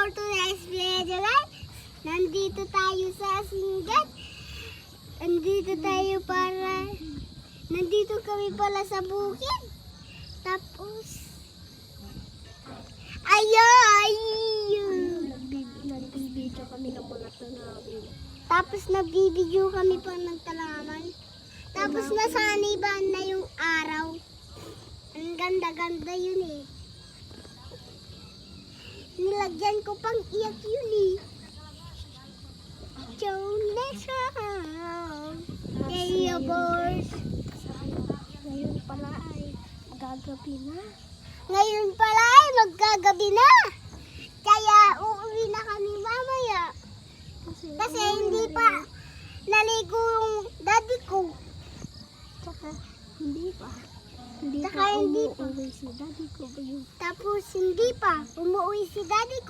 for today's video, guys. Nandito tayo sa Singat. Nandito kami pala sa bukid. Tapos, Nagbibidyo kami ng mga tanawin. Tapos nagbibideo kami pa ng talaman. Tapos nasaniban na yung araw. Ang ganda-ganda yun eh. Nilagyan ko pang iyak yun eh. Hey, boys. Ngayon pala ay gagabi na. Ngayon pala ay maggagabi na. Kaya uuwi na kami mamaya. Kasi hindi pa naligo yung daddy ko. Tsaka hindi pa. Hindi Tsaka pa hindi pa. umuwi si daddy ko ba yun? Tapos hindi pa umuwi si daddy ko.